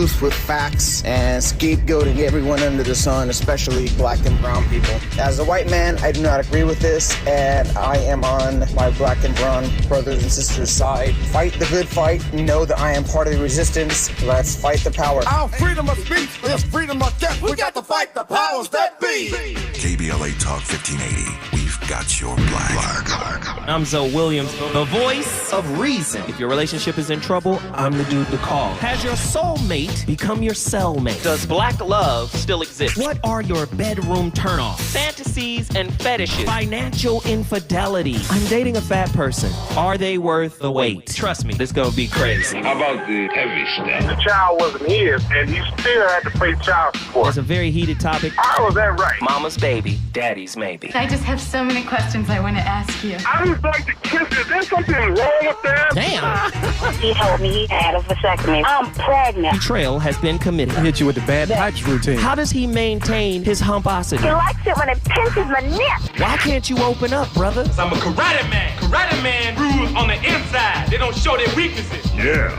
truth with facts and scapegoating everyone under the sun, especially black and brown people. As a white man, I do not agree with this, and I am on my black and brown brothers and sisters' side. Fight the good fight. Know that I am part of the resistance. Let's fight the power. Our freedom of speech is freedom of death. We got to fight the powers that be. KBLA Talk 1580. We've got your black. I'm Zoe Williams, the voice of reason. If your relationship is in trouble, I'm the dude to call. Has your soulmate become your cellmate? Does black love still exist? What are your bedroom turnoffs? Fantasies and fetishes. Financial infidelity. I'm dating a fat person. Are they worth the wait? Trust me, this gonna be crazy. How about the heavy stuff? The child wasn't his, and he still had to pay child support. It's a very heated topic. How was that right? Mama's baby, daddy's maybe. I just have so many questions I want to ask you. I just like to kiss it. There's something wrong with that. Damn. He told me he had a vasectomy. I'm pregnant. Betrayal has been committed. Hit you with the bad pipes routine. How does he maintain his humposity? He likes it when it pinches my neck. Why can't you open up, brother? I'm a karate man. Karate man rules on the inside. They don't show their weaknesses. Yeah.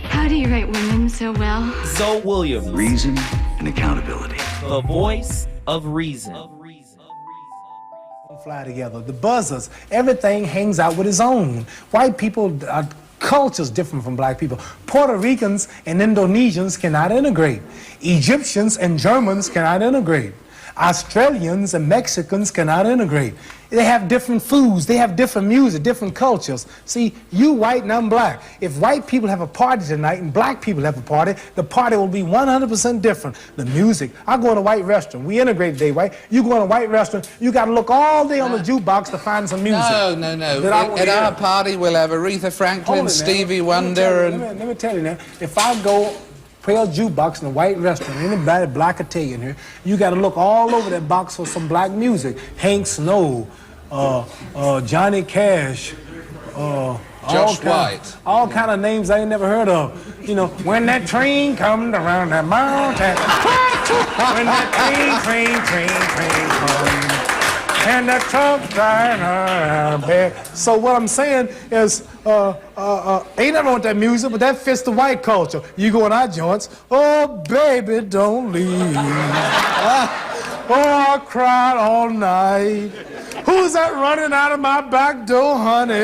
How do you write women so well? Zoe Williams, Reason and accountability. the voice of reason. Fly together. The buzzers, everything hangs out with its own. White people, culture's different from black people. Puerto Ricans and Indonesians cannot integrate. Egyptians and Germans cannot integrate. Australians and Mexicans cannot integrate. They have different foods, they have different music, different cultures. See, you white and I'm black. If white people have a party tonight and black people have a party, the party will be 100% different. The music, I go in a white restaurant, we integrate today, right? You go in a white restaurant, you gotta look all day on the jukebox to find some music. No. At our party, we'll have Aretha Franklin, Stevie Wonder, and... Let me tell you now, if I go play a jukebox in a white restaurant, anybody black will tell you in here, you got to look all over that box for some black music. Hank Snow, Johnny Cash, Josh White. All kind of names I ain't never heard of. You know, when that train comes around that mountain, when that train comes, and the truck driving back. So what I'm saying is, ain't nothing wrong with that music, but that fits the white culture. You go in our joints, oh baby, don't leave. Oh, I cried all night. Who's that running out of my back door, honey?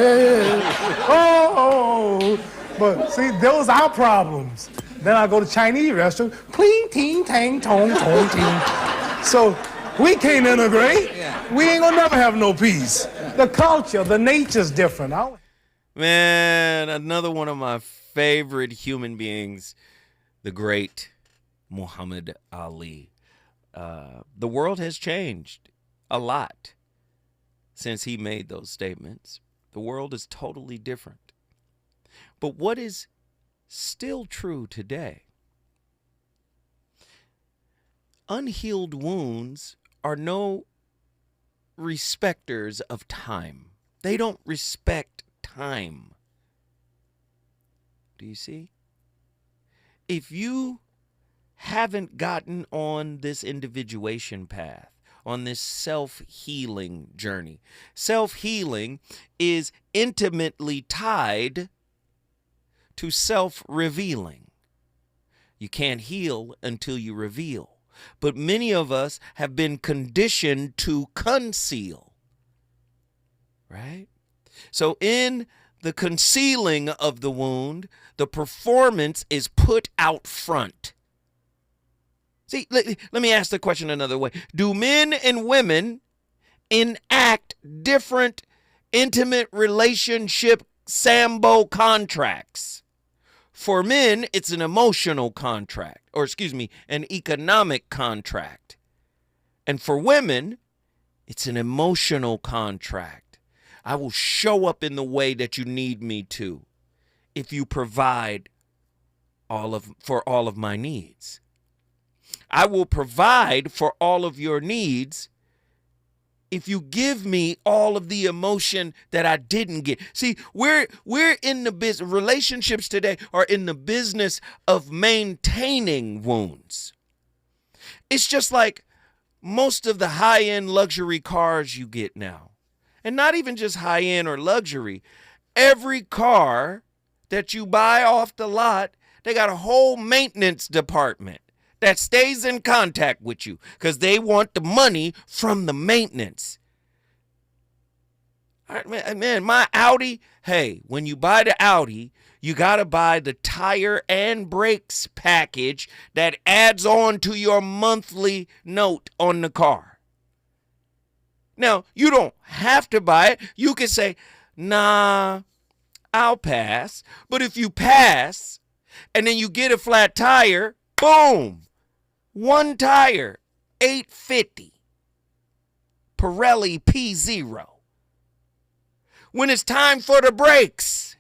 Oh, but see, those are our problems. Then I go to Chinese restaurant, pling, ting, tang, tong, tong, ting. So we can't integrate. Yeah. We ain't gonna never have no peace. The culture, the nature's different. Man, another one of my favorite human beings, the great Muhammad Ali. The world has changed a lot since he made those statements. The world is totally different. But what is still true today? Unhealed wounds are no respecters of time. They don't respect time. Do you see? If you haven't gotten on this individuation path, on this self-healing journey, self-healing is intimately tied to self-revealing. You can't heal until you reveal. But many of us have been conditioned to conceal, right? So in the concealing of the wound, the performance is put out front. See, let me ask the question another way. Do men and women enact different intimate relationship Sambo contracts? For men, it's an emotional contract, or an economic contract. And for women, it's an emotional contract. I will show up in the way that you need me to if you provide for all of my needs. I will provide for all of your needs if you give me all of the emotion that I didn't get. See, we're in the business, relationships today are in the business of maintaining wounds. It's just like most of the high-end luxury cars you get now. And not even just high-end or luxury. Every car that you buy off the lot They got a whole maintenance department that stays in contact with you because they want the money from the maintenance. All right, man, my Audi, hey, when you buy the Audi, you got to buy the tire and brakes package that adds on to your monthly note on the car. Now, you don't have to buy it. You can say, nah, I'll pass. But if you pass and then you get a flat tire, boom, one tire, $8.50. Pirelli P0. When it's time for the brakes,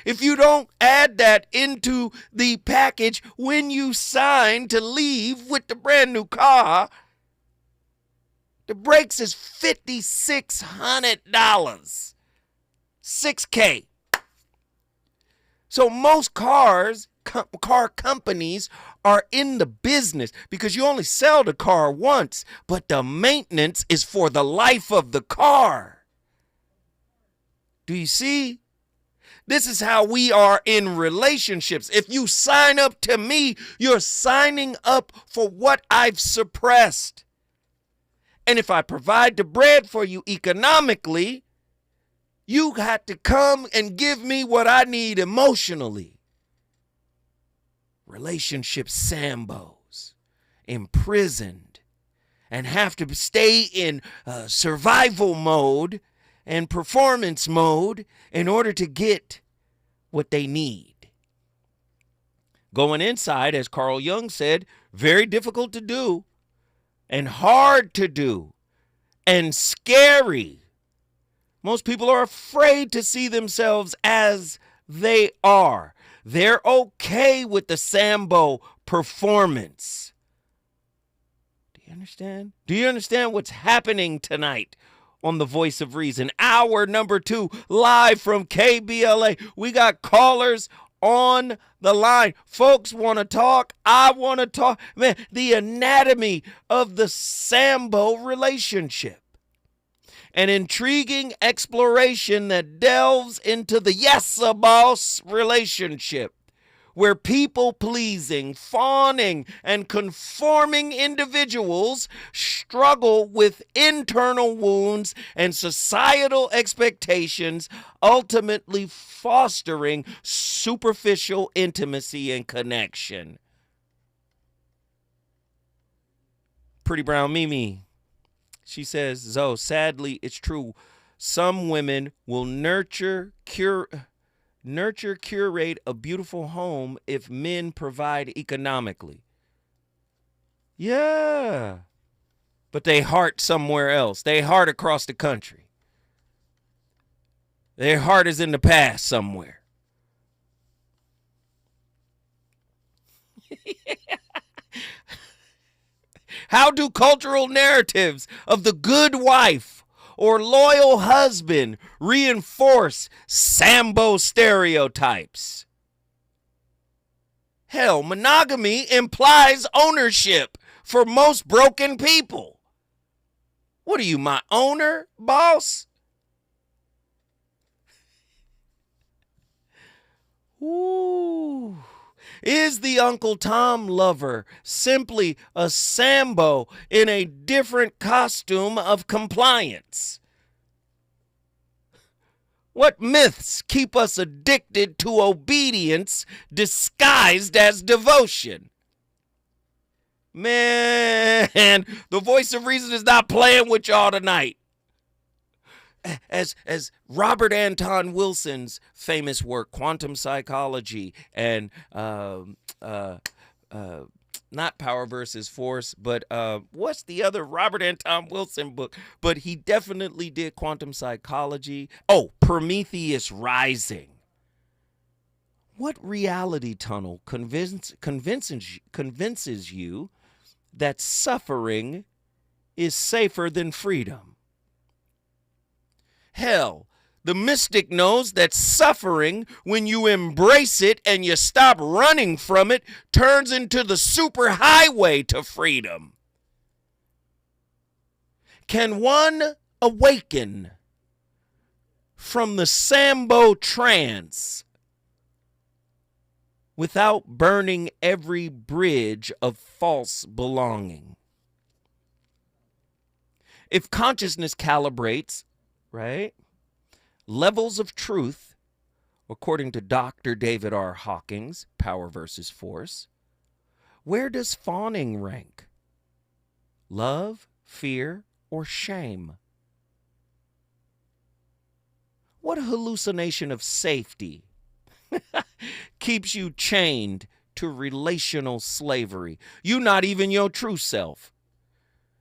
if you don't add that into the package when you sign to leave with the brand new car, the brakes is $5,600. $6K. So most car companies are in the business because you only sell the car once, but the maintenance is for the life of the car. Do you see? This is how we are in relationships. If you sign up to me, you're signing up for what I've suppressed. And if I provide the bread for you economically, you got to come and give me what I need emotionally. Relationship sambos, imprisoned, and have to stay in survival mode and performance mode in order to get what they need. Going inside, as Carl Jung said, very difficult to do and hard to do and scary. Most people are afraid to see themselves as they are. They're okay with the Sambo performance. Do you understand? Do you understand what's happening tonight on The Voice of Reason? Hour number 2, live from KBLA. We got callers on the line. Folks want to talk. I want to talk. Man, the anatomy of the Sambo relationship. An intriguing exploration that delves into the yes-a-boss relationship, where people-pleasing, fawning, and conforming individuals struggle with internal wounds and societal expectations, ultimately fostering superficial intimacy and connection. Pretty Brown Mimi, she says, Zoe, sadly, it's true. Some women will nurture, curate a beautiful home if men provide economically. Yeah. But they heart somewhere else. They heart across the country. Their heart is in the past somewhere. How do cultural narratives of the good wife or loyal husband reinforce Sambo stereotypes? Hell, monogamy implies ownership for most broken people. What are you, my owner, boss? Ooh. Is the Uncle Tom lover simply a Sambo in a different costume of compliance? What myths keep us addicted to obedience disguised as devotion? Man, the Voice of Reason is not playing with y'all tonight. As Robert Anton Wilson's famous work, Quantum Psychology, and not Power versus Force, but what's the other Robert Anton Wilson book? But he definitely did Quantum Psychology. Oh, Prometheus Rising. What reality tunnel convinces you that suffering is safer than freedom? Hell, the mystic knows that suffering, when you embrace it and you stop running from it, turns into the superhighway to freedom. Can one awaken from the Sambo trance without burning every bridge of false belonging. If consciousness calibrates, right, levels of truth, according to Dr. David R. Hawkins, Power versus Force, where does fawning rank? Love, fear, or shame? What hallucination of safety keeps you chained to relational slavery? You not even your true self.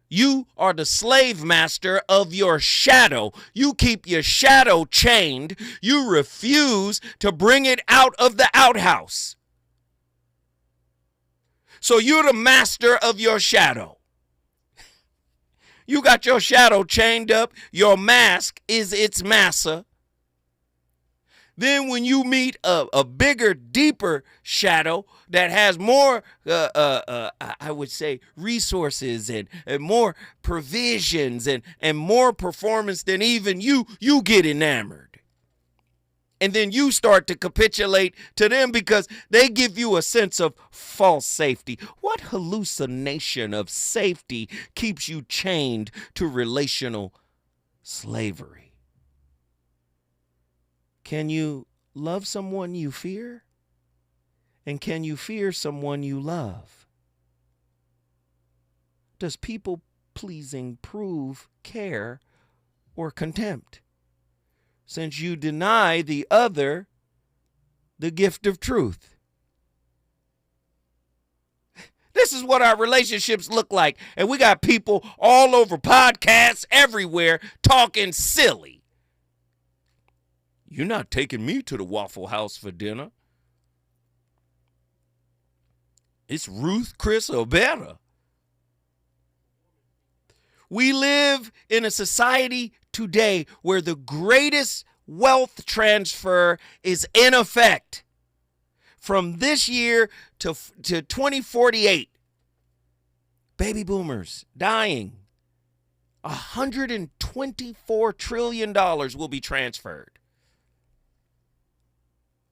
You are the slave master of your shadow. You keep your shadow chained. You refuse to bring it out of the outhouse. So you're the master of your shadow. You got your shadow chained up. Your mask is its massa. Then when you meet a bigger, deeper shadow that has more, I would say, resources and more provisions and more performance than even you get enamored. And then you start to capitulate to them because they give you a sense of false safety. What hallucination of safety keeps you chained to relational slavery? Can you love someone you fear? And can you fear someone you love? Does people pleasing prove care or contempt? Since you deny the other the gift of truth. This is what our relationships look like. And we got people all over podcasts everywhere talking silly. You're not taking me to the Waffle House for dinner. It's Ruth, Chris, or better. We live in a society today where the greatest wealth transfer is in effect. From this year to 2048, baby boomers dying. $124 trillion will be transferred.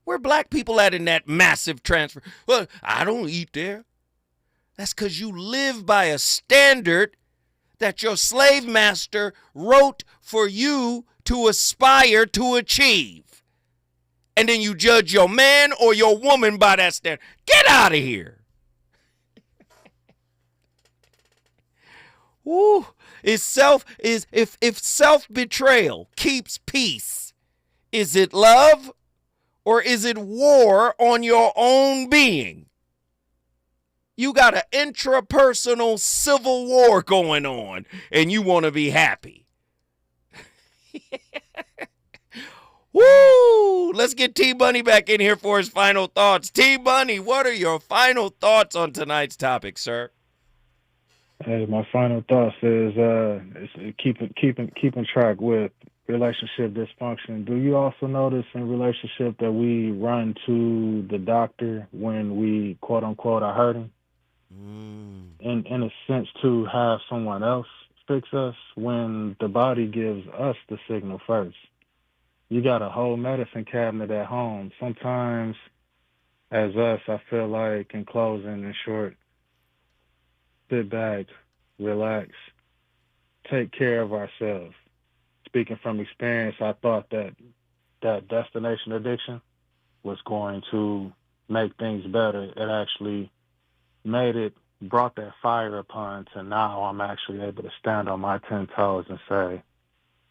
Where black people at in that massive transfer? Well, I don't eat there. That's because you live by a standard that your slave master wrote for you to aspire to achieve. And then you judge your man or your woman by that standard. Get out of here. Woo. If self-betrayal keeps peace, is it love or is it war on your own being? You got an intrapersonal civil war going on, and you want to be happy. Woo! Let's get T-Bunny back in here for his final thoughts. T-Bunny, what are your final thoughts on tonight's topic, sir? Hey, my final thoughts is keeping track with relationship dysfunction. Do you also notice in relationship that we run to the doctor when we quote unquote are hurting? In a sense, to have someone else fix us when the body gives us the signal first. You got a whole medicine cabinet at home. Sometimes, as us, I feel like, in closing, in short, sit back, relax, take care of ourselves. Speaking from experience, I thought that destination addiction was going to make things better. It actually brought that fire upon to now I'm actually able to stand on my 10 toes and say,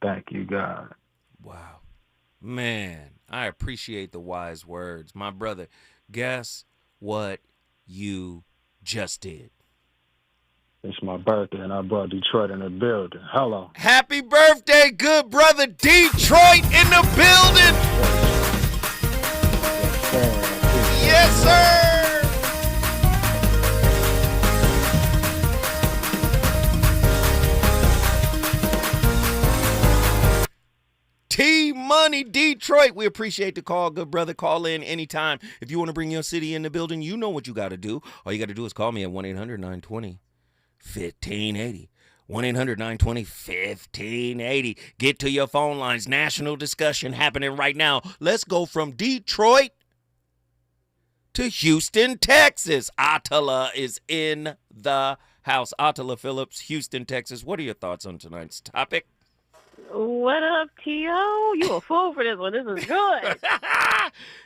thank you, God. Wow. Man, I appreciate the wise words. My brother, guess what you just did? It's my birthday, and I brought Detroit in the building. Hello. Happy birthday, good brother. Detroit in the building. Yes, sir. T-Money Detroit. We appreciate the call, good brother. Call in anytime. If you want to bring your city in the building, you know what you got to do. All you got to do is call me at 1-800-920-1580. 1-800-920-1580. Get to your phone lines. National discussion happening right now. Let's go from Detroit to Houston, Texas. Attila is in the house. Attila Phillips, Houston, Texas. What are your thoughts on tonight's topic? What up, T.O.? You a fool for this one. This is good.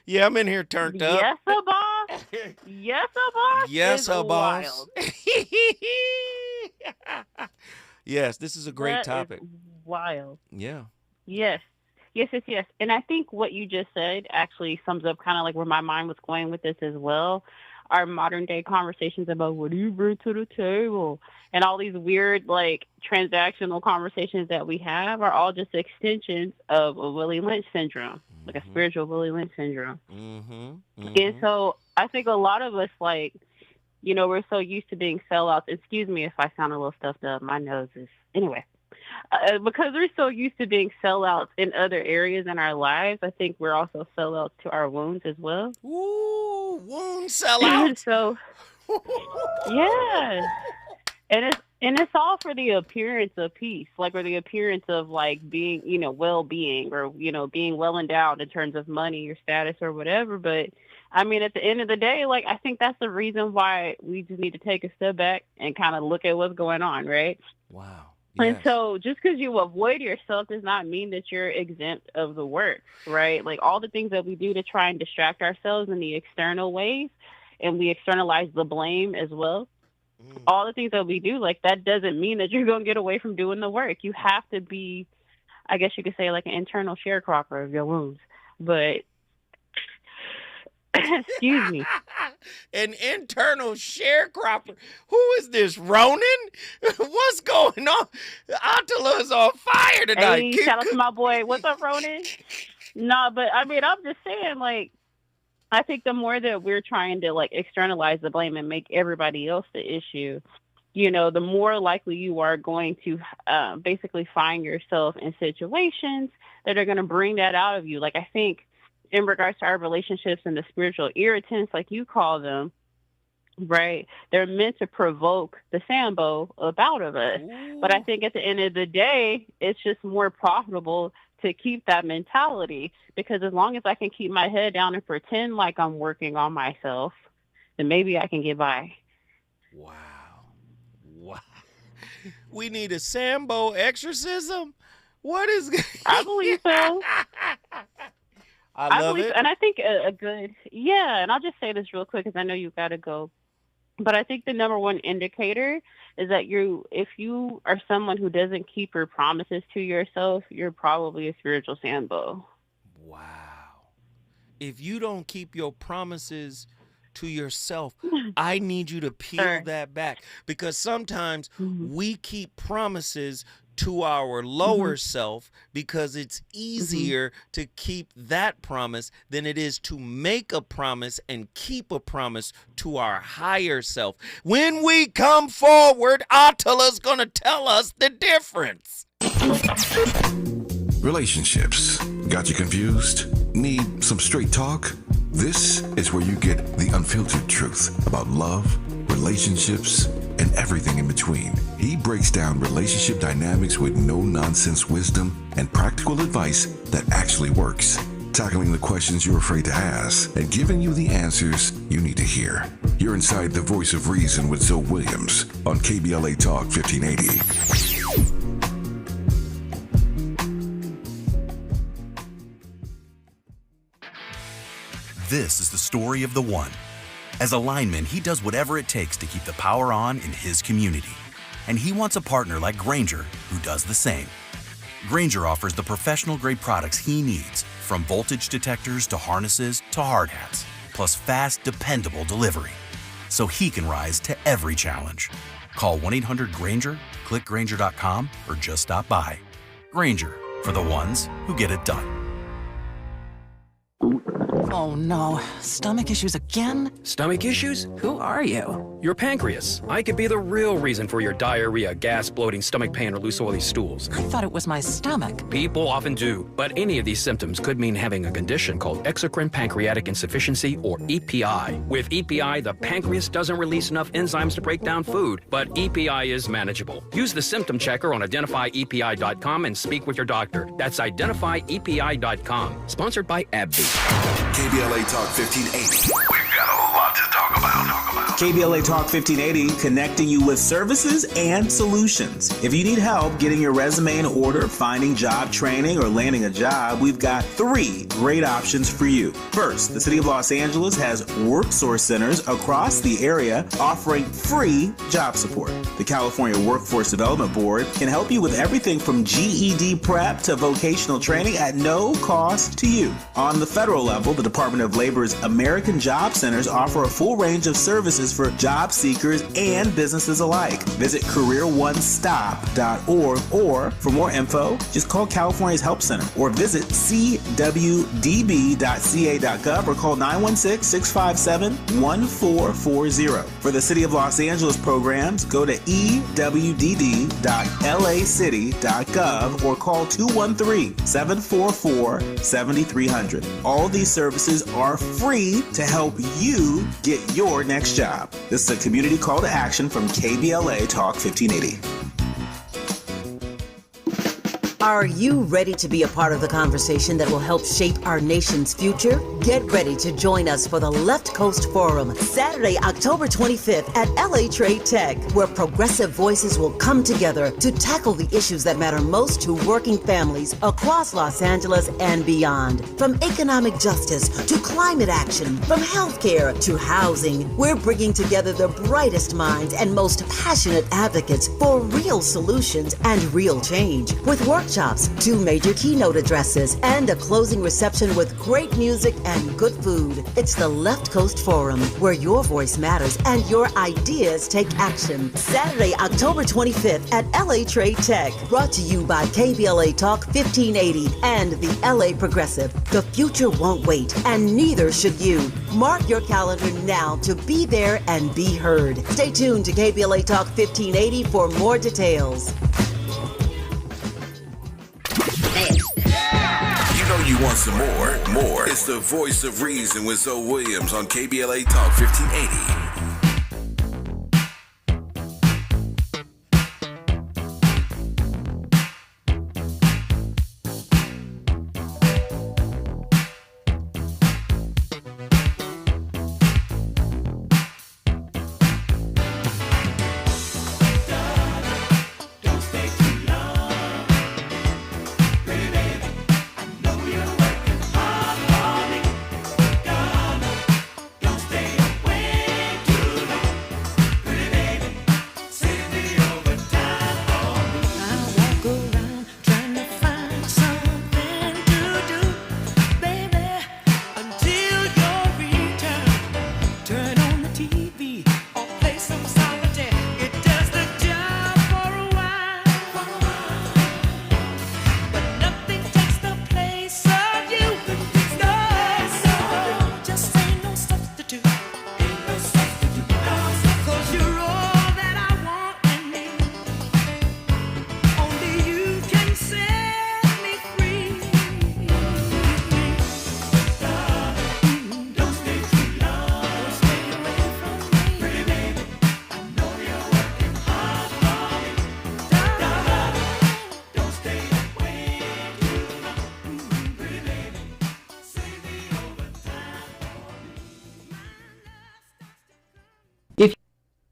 Yeah, I'm in here turned up. Yes, a boss. Yes, a boss. Yes, a boss. Wild. Yes, this is a great That topic. is wild. Yeah. Yes. And I think what you just said actually sums up kind of like where my mind was going with this as well. Our modern day conversations about what do you bring to the table and all these weird like transactional conversations that we have are all just extensions of a Willie Lynch syndrome, like a spiritual Willie Lynch syndrome. And so I think a lot of us, like, you know, we're so used to being sellouts. Excuse me if I sound a little stuffed up. My nose is... Anyway. Because we're so used to being sellouts in other areas in our lives, I think we're also sellouts to our wounds as well. Ooh, wound sellouts. So, yeah. And it's all for the appearance of peace, like, or the appearance of, like, being, you know, well-being or, you know, being well endowed in terms of money or status or whatever. But, I mean, at the end of the day, like, I think that's the reason why we just need to take a step back and kind of look at what's going on, right? Wow. Yes. Yes. And so just because you avoid yourself does not mean that you're exempt of the work, right? Like all the things that we do to try and distract ourselves in the external ways, and we externalize the blame as well. All the things that we do, like that doesn't mean that you're going to get away from doing the work. You have to be, I guess you could say, like an internal sharecropper of your wounds. But excuse me. An internal sharecropper. Who is this, Ronan? What's going on? Attila's on fire tonight. Hey, shout out to my boy. What's up, Ronan? No, but I mean, I'm just saying, like, I think the more that we're trying to, like, externalize the blame and make everybody else the issue, you know, the more likely you are going to basically find yourself in situations that are going to bring that out of you. Like, I think in regards to our relationships and the spiritual irritants, like you call them, right? They're meant to provoke the Sambo out of us. Ooh. But I think at the end of the day, it's just more profitable to keep that mentality, because as long as I can keep my head down and pretend like I'm working on myself, then maybe I can get by. Wow. We need a Sambo exorcism? What is... I believe so. I love it. And I think a good, and I'll just say this real quick because I know you've got to go. But I think the number one indicator is that if you are someone who doesn't keep your promises to yourself, you're probably a spiritual Sambo. Wow. If you don't keep your promises to yourself, I need you to peel that back, because sometimes we keep promises to our lower self because it's easier to keep that promise than it is to make a promise and keep a promise to our higher self. When we come forward, Attila's gonna tell us the difference. Relationships. Got you confused? Need some straight talk? This is where you get the unfiltered truth about love, relationships, and everything in between. He breaks down relationship dynamics with no-nonsense wisdom and practical advice that actually works. Tackling the questions you're afraid to ask and giving you the answers you need to hear. You're inside the voice of reason with Zoe Williams on KBLA Talk 1580. This is the story of the one. As a lineman, he does whatever it takes to keep the power on in his community. And he wants a partner like Grainger who does the same. Grainger offers the professional-grade products he needs, from voltage detectors to harnesses to hard hats, plus fast, dependable delivery, so he can rise to every challenge. Call 1-800-GRAINGER, click Grainger.com, or just stop by. Grainger, for the ones who get it done. Oh no, stomach issues again? Stomach issues? Who are you? Your pancreas. I could be the real reason for your diarrhea, gas, bloating, stomach pain, or loose oily stools. I thought it was my stomach. People often do, but any of these symptoms could mean having a condition called exocrine pancreatic insufficiency, or EPI. With EPI, the pancreas doesn't release enough enzymes to break down food, but EPI is manageable. Use the symptom checker on identifyepi.com and speak with your doctor. That's identifyepi.com. Sponsored by AbbVie. KBLA Talk 1580. We've got a KBLA Talk 1580, connecting you with services and solutions. If you need help getting your resume in order, finding job training, or landing a job, we've got 3 great options for you. First, the City of Los Angeles has work source centers across the area offering free job support. The California Workforce Development Board can help you with everything from GED prep to vocational training at no cost to you. On the federal level, the Department of Labor's American Job Centers offer a full range of services for job seekers and businesses alike. Visit careeronestop.org, or for more info, just call California's Help Center or visit cwdb.ca.gov or call 916-657-1440. For the City of Los Angeles programs, go to ewdd.lacity.gov or call 213-744-7300. All these services are free to help you get your next job. This is a community call to action from KBLA Talk 1580. Are you ready to be a part of the conversation that will help shape our nation's future? Get ready to join us for the Left Coast Forum, Saturday, October 25th at LA Trade Tech, where progressive voices will come together to tackle the issues that matter most to working families across Los Angeles and beyond. From economic justice to climate action, from healthcare to housing, we're bringing together the brightest minds and most passionate advocates for real solutions and real change. With workshops, 2 major keynote addresses, and a closing reception with great music and good food. It's the Left Coast Forum, where your voice matters and your ideas take action. Saturday, October 25th at LA Trade Tech. Brought to you by KBLA Talk 1580 and the LA Progressive. The future won't wait, and neither should you. Mark your calendar now to be there and be heard. Stay tuned to KBLA Talk 1580 for more details. You know you want some more. It's the voice of reason with Zoe Williams on KBLA Talk 1580.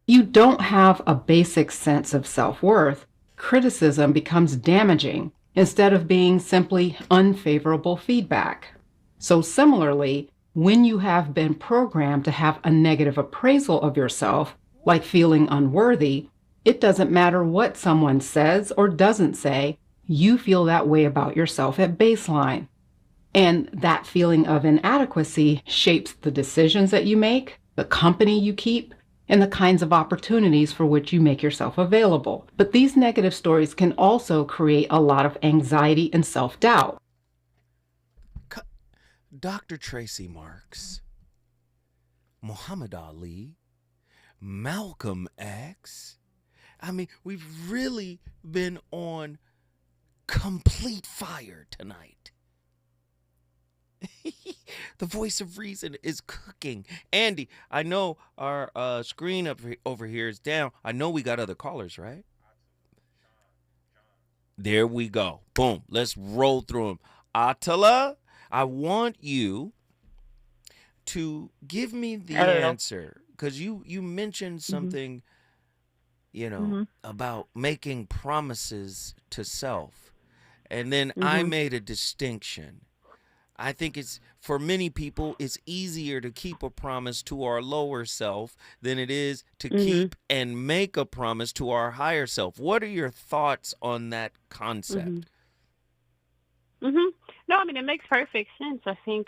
You don't have a basic sense of self-worth. Criticism becomes damaging instead of being simply unfavorable feedback. So similarly, when you have been programmed to have a negative appraisal of yourself, like feeling unworthy, it doesn't matter what someone says or doesn't say, you feel that way about yourself at baseline. And that feeling of inadequacy shapes the decisions that you make, the company you keep, and the kinds of opportunities for which you make yourself available. But these negative stories can also create a lot of anxiety and self-doubt. Dr. Tracy Marks, Muhammad Ali, Malcolm X. I mean, we've really been on complete fire tonight. The voice of reason is cooking. Andy, I know our screen over here is down. I know we got other callers, right? There we go. Boom. Let's roll through them. Attila, I want you to give me the answer. because you mentioned something, you know, about making promises to self. And then I made a distinction. I think it's, for many people, it's easier to keep a promise to our lower self than it is to keep and make a promise to our higher self. What are your thoughts on that concept? No, I mean, it makes perfect sense. I think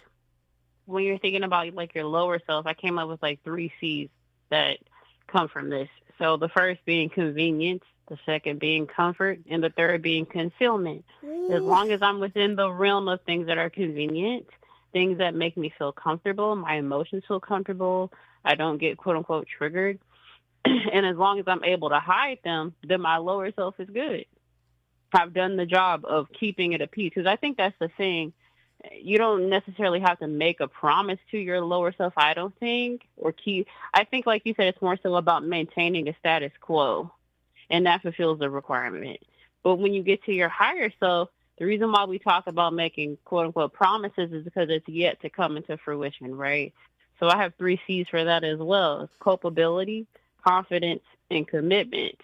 when you're thinking about like your lower self, I came up with like 3 C's that come from this. So the first being convenience, the second being comfort, and the third being concealment. As long as I'm within the realm of things that are convenient, things that make me feel comfortable, my emotions feel comfortable, I don't get quote unquote triggered. And as long as I'm able to hide them, then my lower self is good. I've done the job of keeping it at peace, because I think that's the thing. You don't necessarily have to make a promise to your lower self, I don't think, or keep. I think, like you said, it's more so about maintaining a status quo, and that fulfills the requirement. But when you get to your higher self, the reason why we talk about making quote unquote promises is because it's yet to come into fruition, right? So I have 3 C's for that as well. It's culpability, confidence, and commitment.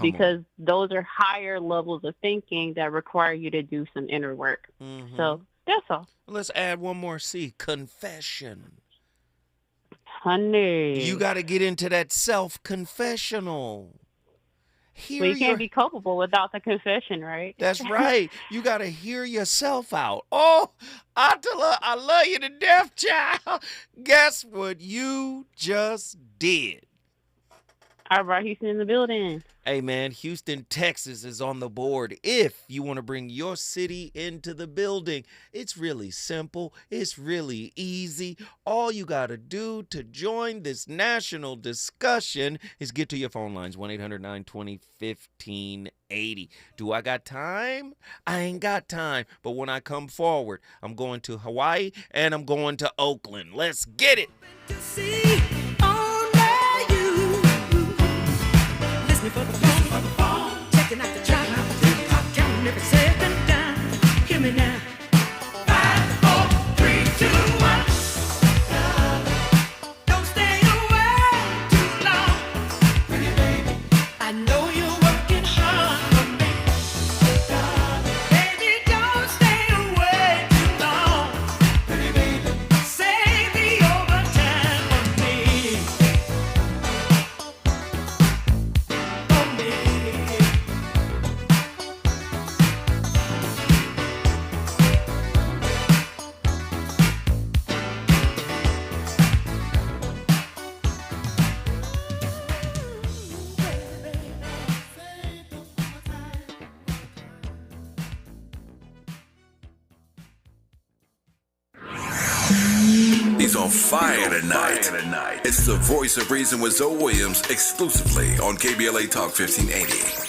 Because those are higher levels of thinking that require you to do some inner work. So that's all. Let's add one more C, confession. Honey. You got to get into that self-confessional. Well, you can't be culpable without the confession, right? That's right. You got to hear yourself out. Oh, Attila, I love you to death, child. Guess what you just did? I brought Houston in the building. Hey, man, Houston, Texas is on the board. If you want to bring your city into the building, it's really simple. It's really easy. All you got to do to join this national discussion is get to your phone lines, 1-800-920-1580. Do I got time? I ain't got time. But when I come forward, I'm going to Hawaii and I'm going to Oakland. Let's get it. For the phone, checking out the track, counting every second down. Hear me now. 5, 4, 3, 2, 1. Don't stay away too long. Pretty baby, I know you're working hard for me. Baby, don't stay away too long. Pretty baby, save the overtime for me. He's on fire tonight. It's the Voice of Reason with Zoe Williams, exclusively on KBLA Talk 1580.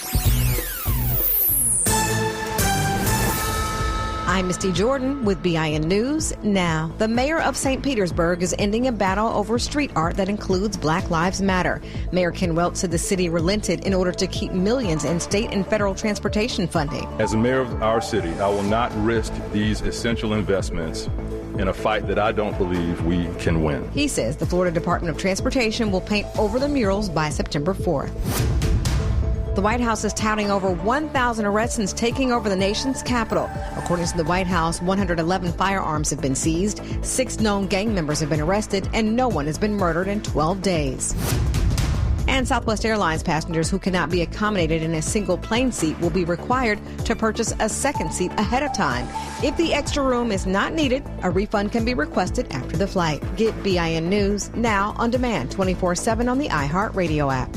I'm Misty Jordan with BIN News. Now, the mayor of St. Petersburg is ending a battle over street art that includes Black Lives Matter. Mayor Ken Welch said the city relented in order to keep millions in state and federal transportation funding. As a mayor of our city, I will not risk these essential investments in a fight that I don't believe we can win. He says the Florida Department of Transportation will paint over the murals by September 4th. The White House is touting over 1,000 arrests since taking over the nation's capital. According to the White House, 111 firearms have been seized, 6 known gang members have been arrested, and no one has been murdered in 12 days. And Southwest Airlines passengers who cannot be accommodated in a single plane seat will be required to purchase a second seat ahead of time. If the extra room is not needed, a refund can be requested after the flight. Get BIN News now on demand 24/7 on the iHeartRadio app.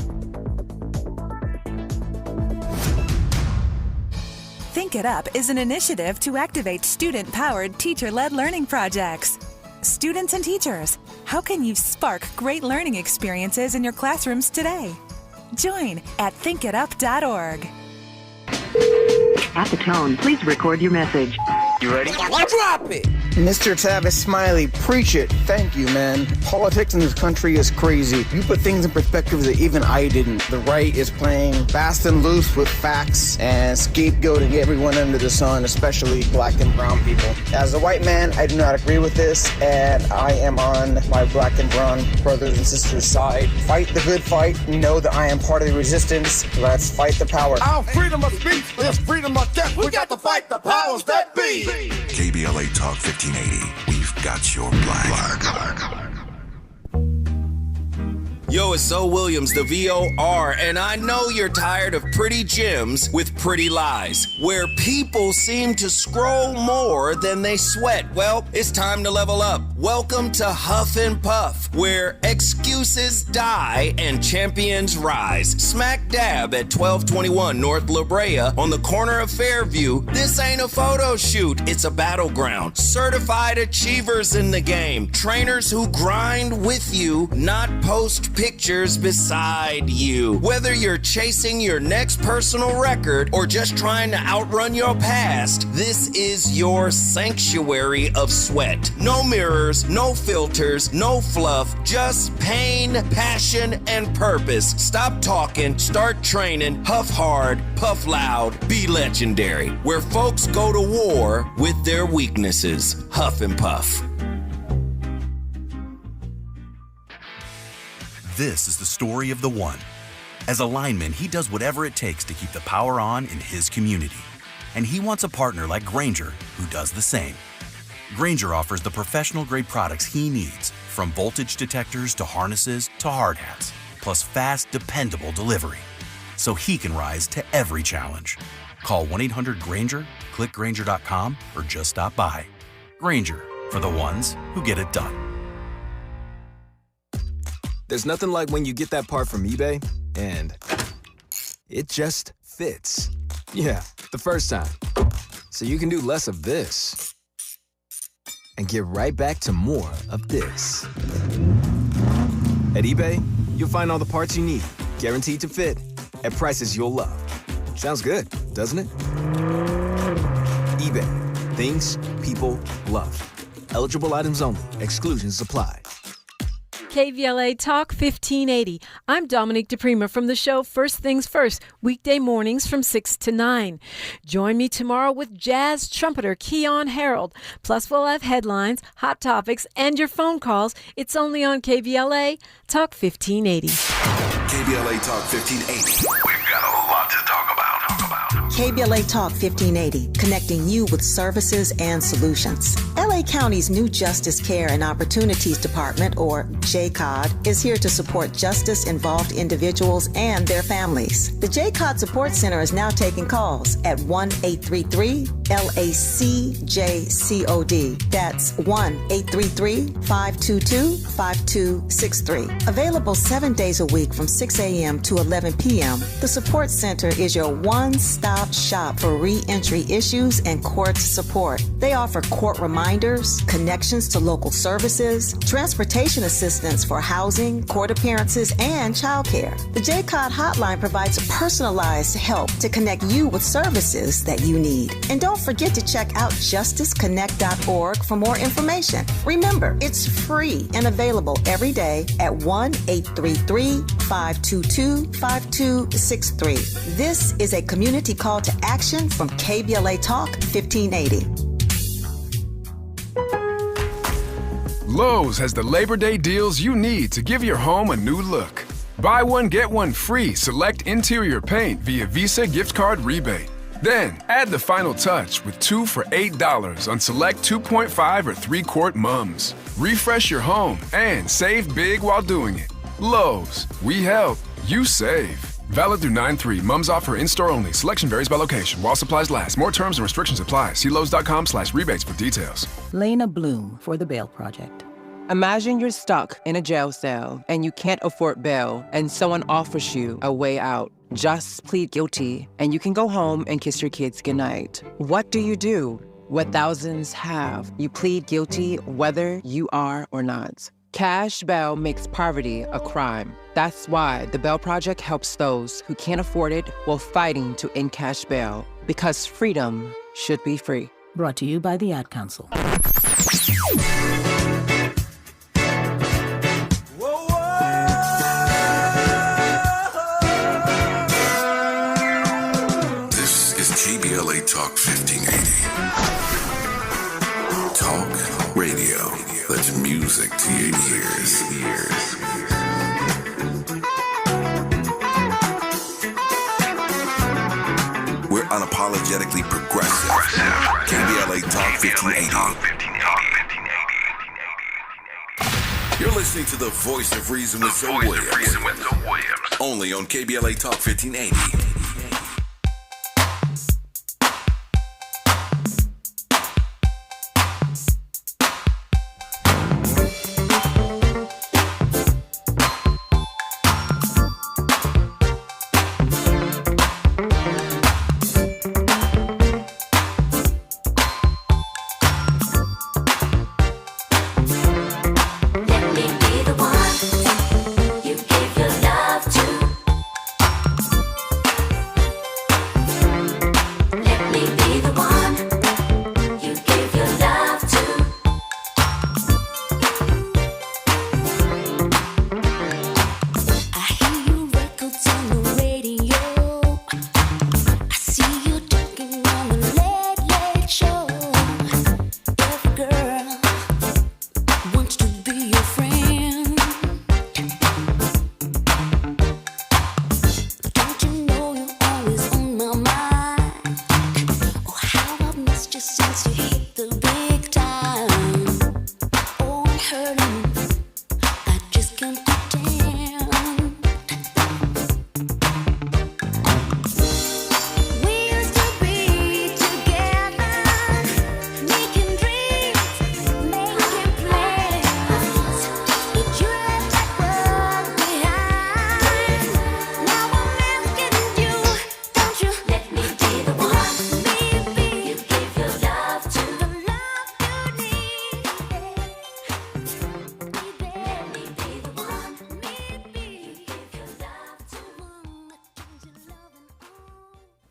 Think It Up is an initiative to activate student-powered, teacher-led learning projects. Students and teachers, how can you spark great learning experiences in your classrooms today? Join at thinkitup.org. At the tone, please record your message. You ready? Drop it! Mr. Tavis Smiley, preach it. Thank you, man. Politics in this country is crazy. You put things in perspective that even I didn't. The right is playing fast and loose with facts and scapegoating everyone under the sun, especially black and brown people. As a white man, I do not agree with this, and I am on my black and brown brothers and sisters' side. Fight the good fight. Know that I am part of the resistance. Let's fight the power. Our freedom of speech is freedom of death. We got to fight the powers that be. KBLA Talk 1580. We've got your black. Yo, it's So Williams, the VOR, and I know you're tired of pretty gems with pretty lies, where people seem to scroll more than they sweat. Well, it's time to level up. Welcome to Huff and Puff, where excuses die and champions rise. Smack dab at 1221 North La Brea on the corner of Fairview. This ain't a photo shoot, it's a battleground. Certified achievers in the game. Trainers who grind with you, not post pictures beside you. Whether you're chasing your next personal record or just trying to outrun your past, this is your sanctuary of sweat. No mirrors, no filters, no fluff, just pain, passion, and purpose. Stop talking, start training, huff hard, puff loud, be legendary. Where folks go to war with their weaknesses. Huff and Puff. This is the story of the one. As a lineman, he does whatever it takes to keep the power on in his community. And he wants a partner like Grainger who does the same. Grainger offers the professional-grade products he needs, from voltage detectors to harnesses to hard hats, plus fast, dependable delivery, so he can rise to every challenge. Call 1-800-GRAINGER, click Grainger.com, or just stop by. Grainger, for the ones who get it done. There's nothing like when you get that part from eBay, and it just fits. Yeah, the first time. So you can do less of this and get right back to more of this. At eBay, you'll find all the parts you need, guaranteed to fit, at prices you'll love. Sounds good, doesn't it? eBay, things people love. Eligible items only. Exclusions apply. KBLA Talk 1580. I'm Dominique DePrima from the show First Things First, weekday mornings from 6 to 9. Join me tomorrow with jazz trumpeter Keon Harold. Plus, we'll have headlines, hot topics, and your phone calls. It's only on KBLA Talk 1580. KBLA Talk 1580. We've got a lot to talk about. KBLA Talk 1580, connecting you with services and solutions. LA County's new Justice Care and Opportunities Department, or JCOD, is here to support justice-involved individuals and their families. The JCOD Support Center is now taking calls at 1-833-LACJCOD. That's 1-833-522-5263. Available 7 days a week from 6 a.m. to 11 p.m. The Support Center is your one-stop shop for re-entry issues and court support. They offer court reminders, connections to local services, transportation assistance for housing, court appearances, and childcare. The JCOD hotline provides personalized help to connect you with services that you need. And don't forget to check out justiceconnect.org for more information. Remember, it's free and available every day at 1-833-522-5263. This is a community call to action from KBLA Talk 1580. Lowe's has the Labor Day deals you need to give your home a new look. Buy one, get one free select interior paint via Visa gift card rebate. Then, add the final touch with 2 for $8 on select 2.5 or 3-quart mums. Refresh your home and save big while doing it. Lowe's, we help, you save. Valid through 9/3. Mums offer in-store only. Selection varies by location. While supplies last. More terms and restrictions apply. See Lowe's.com/rebates for details. Lena Bloom for the Bail Project. Imagine you're stuck in a jail cell and you can't afford bail and someone offers you a way out. Just plead guilty and you can go home and kiss your kids goodnight. What do you do? What thousands have. You plead guilty whether you are or not. Cash bail makes poverty a crime. That's why the Bail Project helps those who can't afford it while fighting to end cash bail. Because freedom should be free. Brought to you by the Ad Council. This is KBLA Talk 1580. Talk radio. That's music to your ears. We're unapologetically progressive. KBLA Talk 1580. You're listening to the voice of reason with Zoe Williams. Only on KBLA Talk 1580.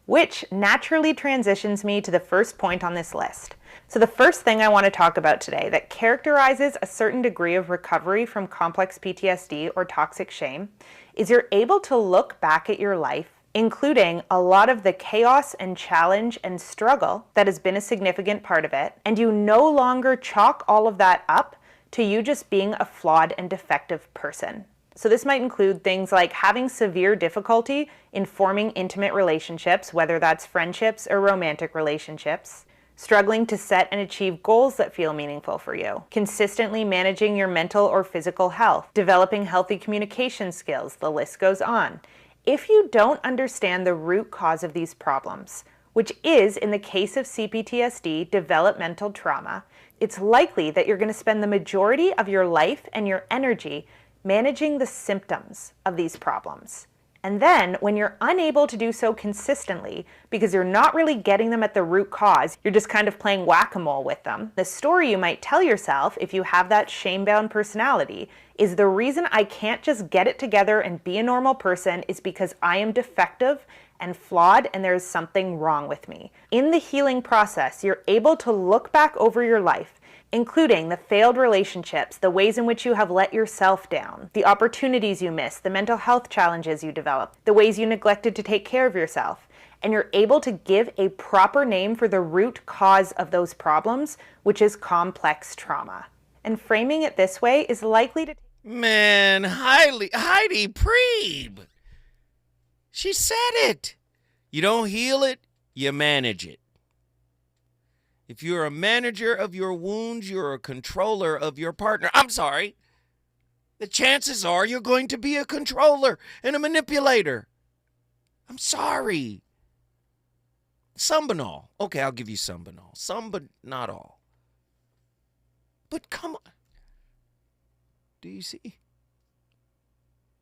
Which naturally transitions me to the first point on this list. So the first thing I want to talk about today that characterizes a certain degree of recovery from complex PTSD or toxic shame is you're able to look back at your life, including a lot of the chaos and challenge and struggle that has been a significant part of it, and you no longer chalk all of that up to you just being a flawed and defective person. So this might include things like having severe difficulty in forming intimate relationships, whether that's friendships or romantic relationships, struggling to set and achieve goals that feel meaningful for you, consistently managing your mental or physical health, developing healthy communication skills, the list goes on. If you don't understand the root cause of these problems, which is, in the case of CPTSD, developmental trauma, it's likely that you're going to spend the majority of your life and your energy managing the symptoms of these problems. And then, when you're unable to do so consistently because you're not really getting them at the root cause, you're just kind of playing whack-a-mole with them, the story you might tell yourself, if you have that shame-bound personality, is the reason I can't just get it together and be a normal person is because I am defective and flawed and there is something wrong with me. In the healing process, you're able to look back over your life, including the failed relationships, the ways in which you have let yourself down, the opportunities you missed, the mental health challenges you developed, the ways you neglected to take care of yourself, and you're able to give a proper name for the root cause of those problems, which is complex trauma. And framing it this way is likely to... Man, Heidi Prieb! She said it! You don't heal it, you manage it. If you're a manager of your wounds, you're a controller of your partner. I'm sorry. The chances are you're going to be a controller and a manipulator. I'm sorry. Some but all. Okay, I'll give you some but all. Some but not all. But come on. Do you see?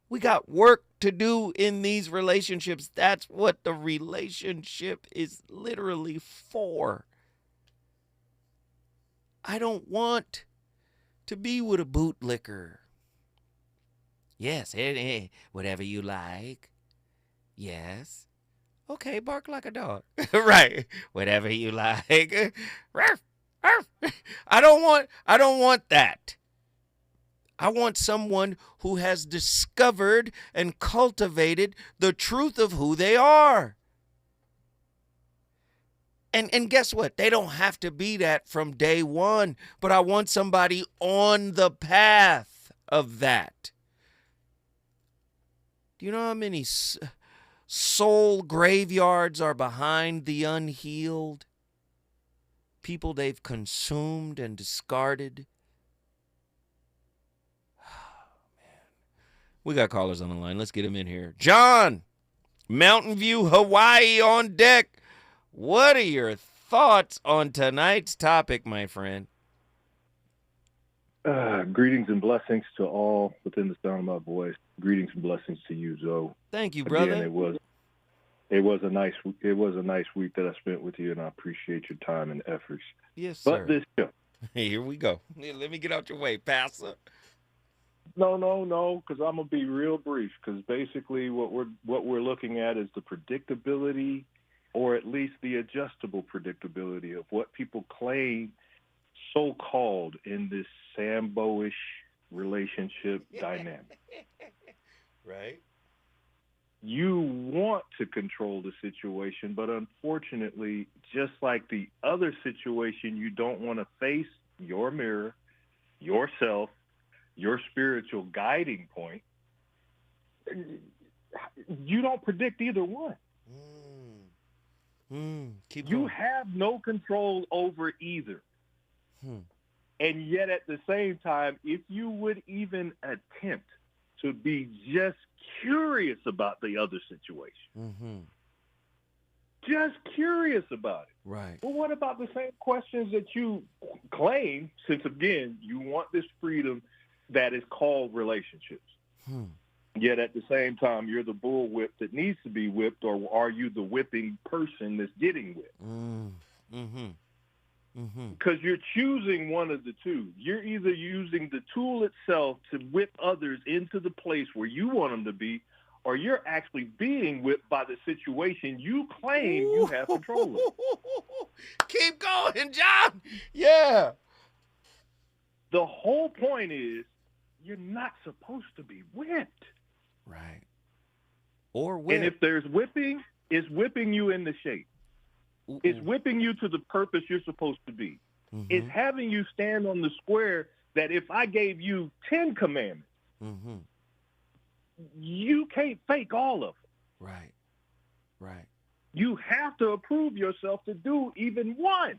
We got work to do in these relationships. That's what the relationship is literally for. I don't want to be with a bootlicker. Yes, whatever you like. Yes. Okay, bark like a dog. Right. Whatever you like. Ruff, ruff. I don't want that. I want someone who has discovered and cultivated the truth of who they are. And guess what? They don't have to be that from day one, but I want somebody on the path of that. Do you know how many soul graveyards are behind the unhealed? People they've consumed and discarded. We got callers on the line. Let's get them in here. John, Mountain View, Hawaii on deck. What are your thoughts on tonight's topic, my friend? Greetings and blessings to all within the sound of my voice. Greetings and blessings to you, Zoe. Thank you, brother. Again, it was a nice week that I spent with you, and I appreciate your time and efforts. Yes, sir. But this show. Here we go. Let me get out your way, Pastor. No, because I'm gonna be real brief. Because basically, what we're looking at is the predictability, or at least the adjustable predictability of what people claim, so-called, in this Sambo-ish relationship dynamic. Right. You want to control the situation, but unfortunately, just like the other situation, you don't want to face your mirror, yourself, your spiritual guiding point. You don't predict either one. Keep you going. have no control over either. And yet at the same time, if you would even attempt to be just curious about the other situation, just curious about it. Right. Well, what about the same questions that you claim, since, again, you want this freedom that is called relationships? Yet at the same time, you're the bullwhip that needs to be whipped, or are you the whipping person that's getting whipped? Because you're choosing one of the two. You're either using the tool itself to whip others into the place where you want them to be, or you're actually being whipped by the situation you claim you have control of. Keep going, John. Yeah. The whole point is you're not supposed to be whipped. Right. Or whip. And if there's whipping, it's whipping you into shape. It's whipping you to the purpose you're supposed to be. It's having you stand on the square that if I gave you 10 commandments, you can't fake all of them. Right. Right. You have to approve yourself to do even one.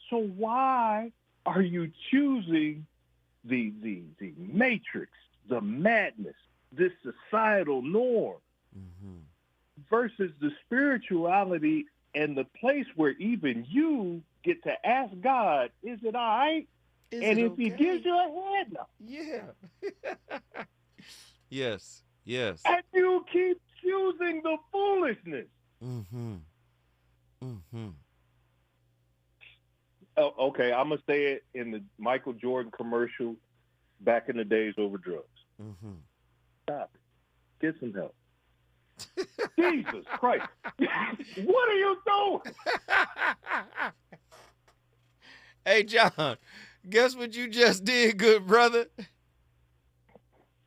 So why are you choosing the matrix, the madness, this societal norm, versus the spirituality and the place where even you get to ask God, is it all right? And if he gives you a head no. Yeah. Yes. Yes. And you keep choosing the foolishness. Oh, okay, I'm going to say it in the Michael Jordan commercial back in the days over drugs. Stop it. Get some help. Jesus Christ. What are you doing? Hey, John, guess what you just did, good brother?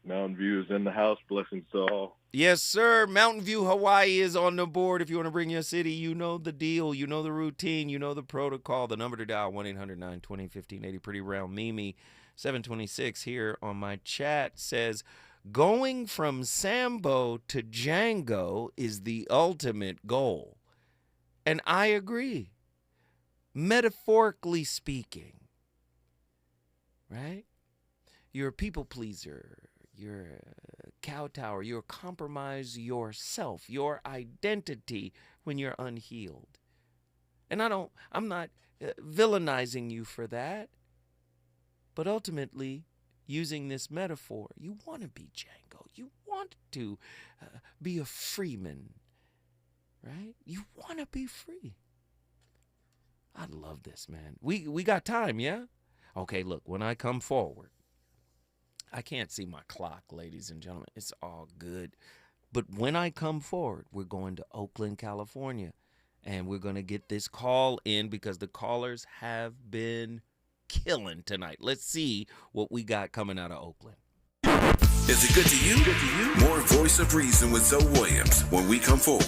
Mountain View is in the house. Blessings to all. Yes, sir. Mountain View, Hawaii is on the board. If you want to bring your city, you know the deal. You know the routine. You know the protocol. The number to dial, 1-800-920-1580. Pretty round Mimi, 726 here on my chat says, going from Sambo to Django is the ultimate goal. And I agree. Metaphorically speaking, right? You're a people pleaser. You're a kowtower. You compromise yourself, your identity when you're unhealed. And I'm not villainizing you for that. But ultimately, using this metaphor, you want to be Django. You want to be a freeman, right? You want to be free. I love this, man. We got time, yeah? Okay, look, when I come forward, I can't see my clock, ladies and gentlemen. It's all good. But when I come forward, we're going to Oakland, California, and we're going to get this call in because the callers have been killing tonight. Let's see what we got coming out of Oakland. Is it good to you? More Voice of Reason with Zoe Williams when we come forward.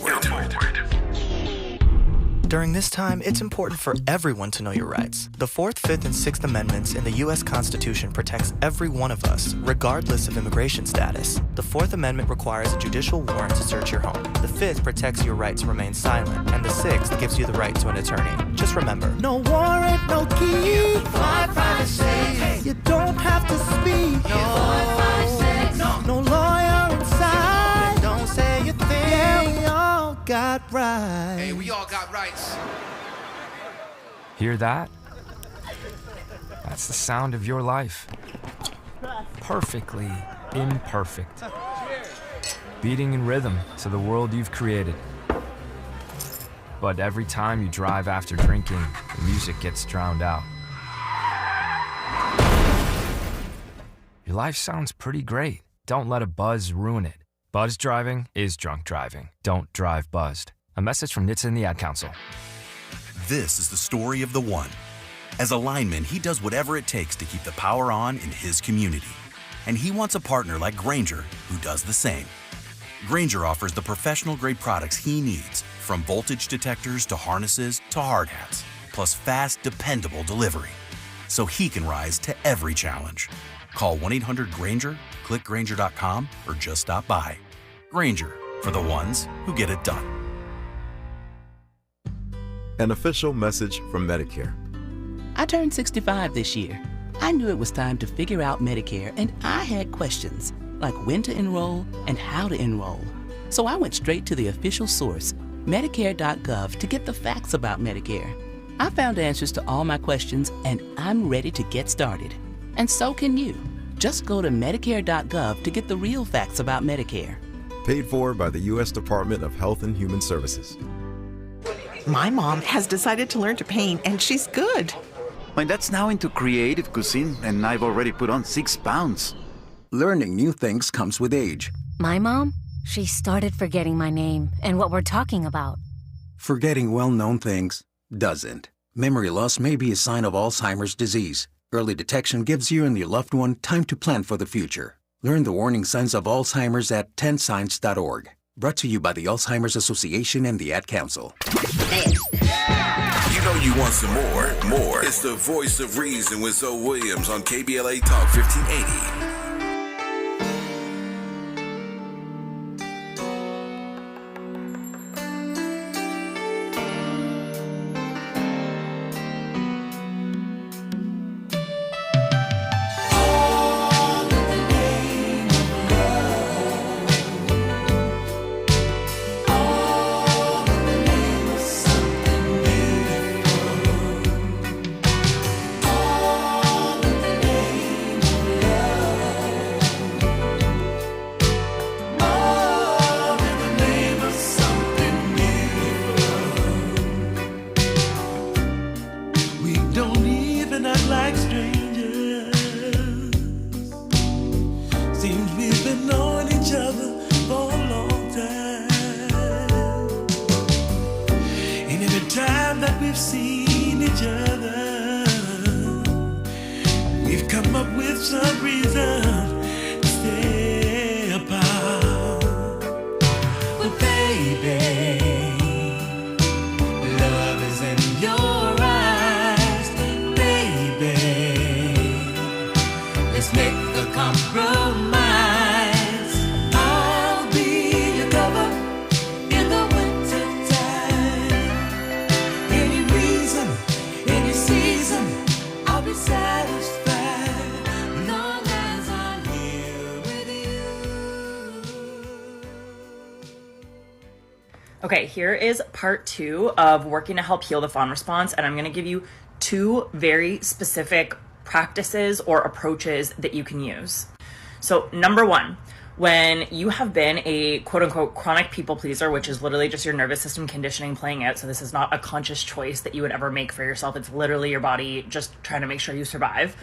During this time, it's important for everyone to know your rights. The 4th, 5th, and 6th Amendments in the U.S. Constitution protects every one of us, regardless of immigration status. The 4th Amendment requires a judicial warrant to search your home. The 5th protects your right to remain silent, and the 6th gives you the right to an attorney. Just remember, No warrant, no key. 556. You don't have to speak. 556. No lawyer inside. Don't say a thing. Yeah, we all got rights. Hey, we all got rights. Hear that? That's the sound of your life. Perfectly imperfect. Beating in rhythm to the world you've created. But every time you drive after drinking, the music gets drowned out. Your life sounds pretty great. Don't let a buzz ruin it. Buzz driving is drunk driving. Don't drive buzzed. A message from NHTSA and the Ad Council. This is the story of the one. As a lineman, he does whatever it takes to keep the power on in his community. And he wants a partner like Grainger who does the same. Grainger offers the professional-grade products he needs, from voltage detectors to harnesses to hard hats, plus fast, dependable delivery, so he can rise to every challenge. Call 1-800-GRAINGER, click Grainger.com, or just stop by. Grainger, for the ones who get it done. An official message from Medicare. I turned 65 this year. I knew it was time to figure out Medicare, and I had questions, like when to enroll and how to enroll. So I went straight to the official source, Medicare.gov, to get the facts about Medicare. I found answers to all my questions, and I'm ready to get started. And so can you. Just go to Medicare.gov to get the real facts about Medicare. Paid for by the U.S. Department of Health and Human Services. My mom has decided to learn to paint, and she's good. My dad's now into creative cuisine, and I've already put on 6 pounds. Learning new things comes with age. My mom? She started forgetting my name and what we're talking about. Forgetting well-known things doesn't. Memory loss may be a sign of Alzheimer's disease. Early detection gives you and your loved one time to plan for the future. Learn the warning signs of Alzheimer's at 10signs.org. Brought to you by the Alzheimer's Association and the Ad Council. You know you want some more. More. It's the Voice of Reason with Zoe Williams on KBLA Talk 1580. Okay, here is part 2 of working to help heal the fawn response, and I'm going to give you 2 very specific practices or approaches that you can use. So number 1, when you have been a quote-unquote chronic people pleaser, which is literally just your nervous system conditioning playing out, so this is not a conscious choice that you would ever make for yourself, it's literally your body just trying to make sure you survive,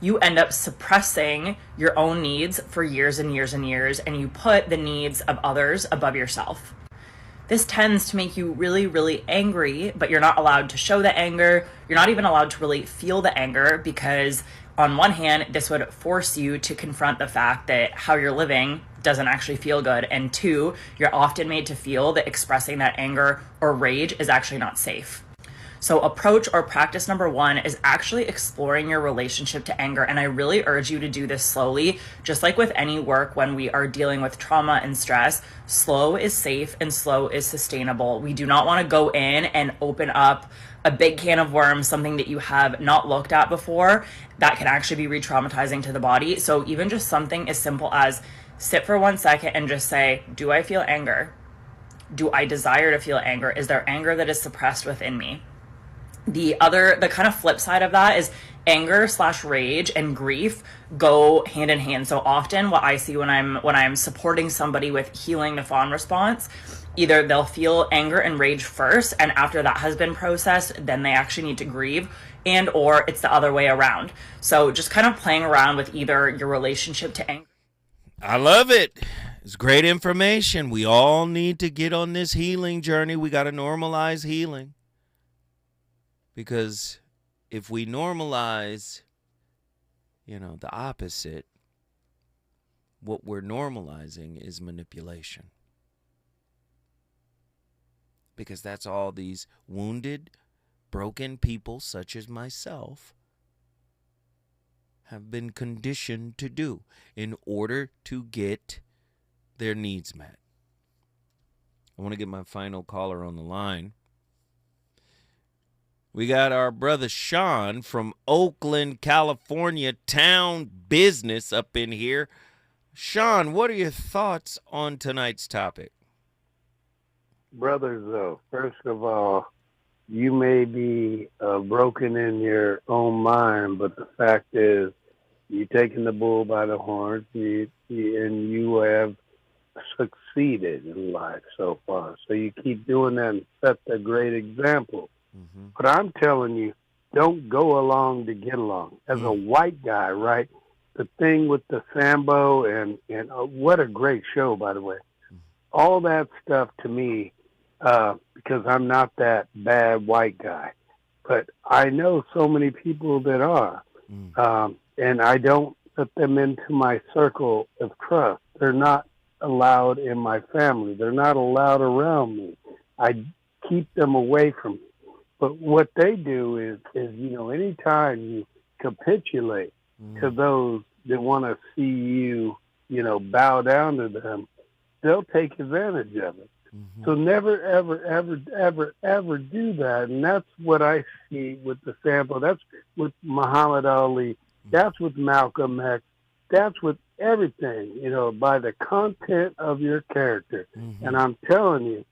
you end up suppressing your own needs for years and years and years, and you put the needs of others above yourself. This tends to make you really, really angry, but you're not allowed to show the anger. You're not even allowed to really feel the anger because on one hand, this would force you to confront the fact that how you're living doesn't actually feel good. And two, you're often made to feel that expressing that anger or rage is actually not safe. So approach or practice number 1 is actually exploring your relationship to anger. And I really urge you to do this slowly. Just like with any work, when we are dealing with trauma and stress, slow is safe and slow is sustainable. We do not want to go in and open up a big can of worms, something that you have not looked at before that can actually be re-traumatizing to the body. So even just something as simple as sit for 1 second and just say, do I feel anger? Do I desire to feel anger? Is there anger that is suppressed within me? The kind of flip side of that is anger/rage and grief go hand in hand. So often what I see when I'm supporting somebody with healing the fawn response, either they'll feel anger and rage first, and after that has been processed, then they actually need to grieve, and or it's the other way around. So just kind of playing around with either your relationship to anger. I love it. It's great information. We all need to get on this healing journey. We got to normalize healing. Because if we normalize, the opposite, what we're normalizing is manipulation. Because that's all these wounded, broken people, such as myself, have been conditioned to do in order to get their needs met. I want to get my final caller on the line. We got our brother Sean from Oakland, California, town business up in here. Sean, what are your thoughts on tonight's topic? Brothers, first of all, you may be broken in your own mind, but the fact is you're taking the bull by the horns, and you have succeeded in life so far. So you keep doing that and set a great example. Mm-hmm. But I'm telling you, don't go along to get along. As a white guy, right, the thing with the Sambo and what a great show, by the way. All that stuff to me, because I'm not that bad white guy. But I know so many people that are. And I don't put them into my circle of trust. They're not allowed in my family. They're not allowed around me. I keep them away from me. But what they do is anytime you capitulate to those that want to see you, bow down to them, they'll take advantage of it. So never, ever, ever, ever, ever do that. And that's what I see with the sample. That's with Muhammad Ali. That's with Malcolm X. That's with everything, by the content of your character. And I'm telling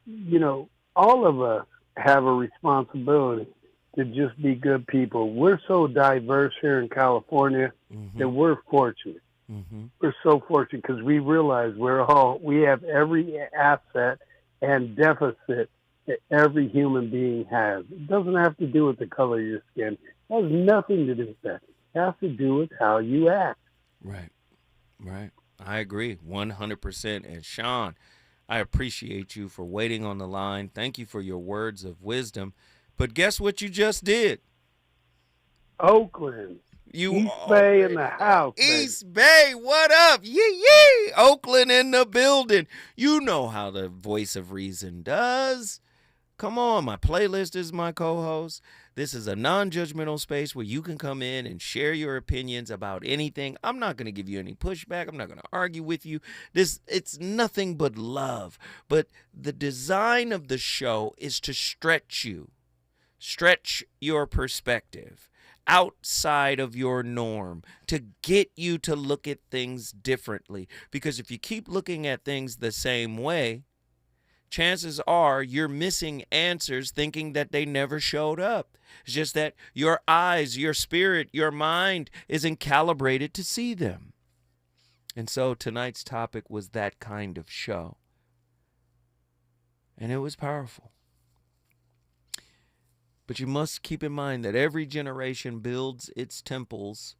you, all of us have a responsibility to just be good people. We're so diverse here in California that we're fortunate. We're so fortunate because we realize we have every asset and deficit that every human being has. It doesn't have to do with the color of your skin. It has nothing to do with that. It has to do with how you act. Right. I agree 100%. And Sean, I appreciate you for waiting on the line. Thank you for your words of wisdom. But guess what you just did? Oakland. East Bay in the house. East Bay, what up? Yee. Oakland in the building. You know how the voice of reason does. Come on, my playlist is my co-host. This is a non-judgmental space where you can come in and share your opinions about anything. I'm not going to give you any pushback. I'm not going to argue with you. It's nothing but love. But the design of the show is to stretch you. Stretch your perspective outside of your norm, to get you to look at things differently. Because if you keep looking at things the same way, chances are you're missing answers thinking that they never showed up. It's just that your eyes, your spirit, your mind isn't calibrated to see them. And so tonight's topic was that kind of show. And it was powerful. But you must keep in mind that every generation builds its temples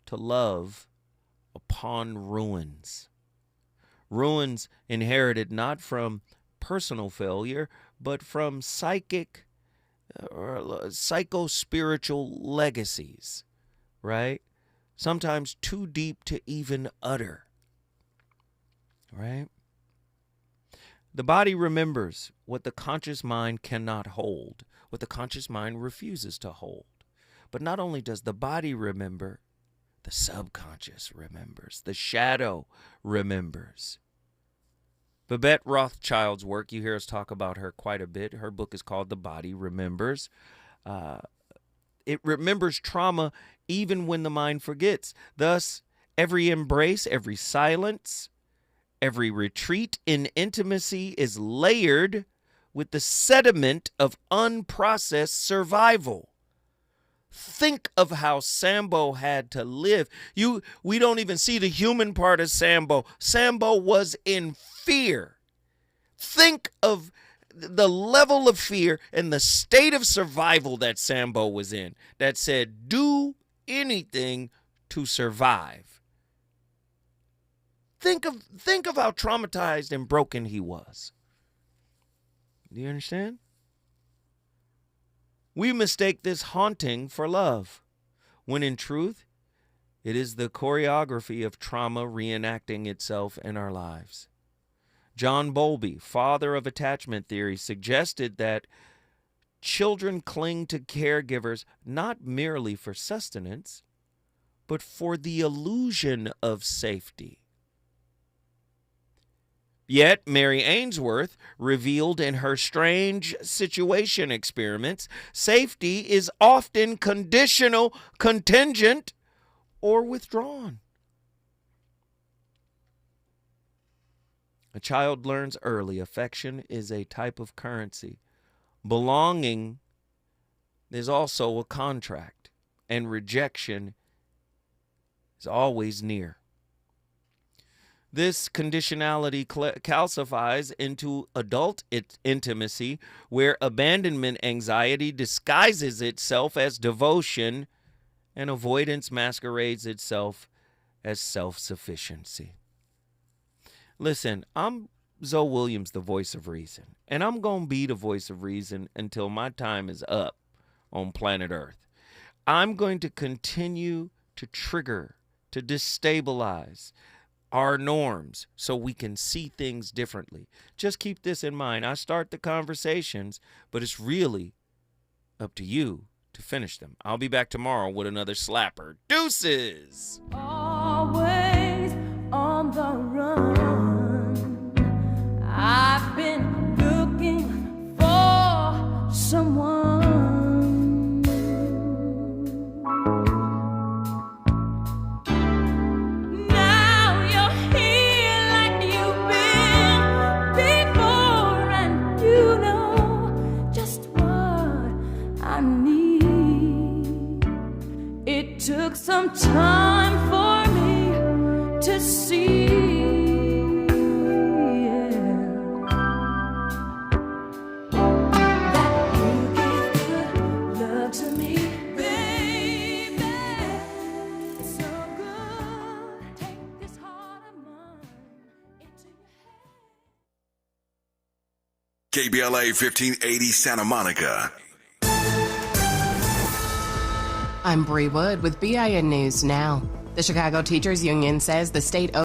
to love upon ruins. Ruins inherited not from personal failure, but from psychic or psycho-spiritual legacies, right? Sometimes too deep to even utter, right? The body remembers what the conscious mind cannot hold, what the conscious mind refuses to hold. But not only does the body remember, the subconscious remembers, the shadow remembers. Babette Rothschild's work, you hear us talk about her quite a bit. Her book is called The Body Remembers. It remembers trauma even when the mind forgets. Thus, every embrace, every silence, every retreat in intimacy is layered with the sediment of unprocessed survival. Think of how Sambo had to live. We don't even see the human part of Sambo. Sambo was in fear. Think of the level of fear and the state of survival that Sambo was in, that said, do anything to survive. Think of how traumatized and broken he was. Do you understand? We mistake this haunting for love, when in truth, it is the choreography of trauma reenacting itself in our lives. John Bowlby, father of attachment theory, suggested that children cling to caregivers not merely for sustenance, but for the illusion of safety. Yet, Mary Ainsworth revealed in her strange situation experiments, safety is often conditional, contingent, or withdrawn. A child learns early affection is a type of currency. Belonging is also a contract, and rejection is always near. This conditionality calcifies into adult intimacy, where abandonment anxiety disguises itself as devotion and avoidance masquerades itself as self-sufficiency. Listen, I'm Zoe Williams, the voice of reason, and I'm going to be the voice of reason until my time is up on planet Earth. I'm going to continue to trigger, to destabilize our norms so we can see things differently. Just keep this in mind. I start the conversations, but it's really up to you to finish them. I'll be back tomorrow with another slapper. Deuces! Always on the run. I've been looking for someone. Took some time for me to see, that you give good love to me, baby. It's so good. Take this heart of mine into your head. KBLA 1580 Santa Monica. I'm Bree Wood with BIN News Now. The Chicago Teachers Union says the state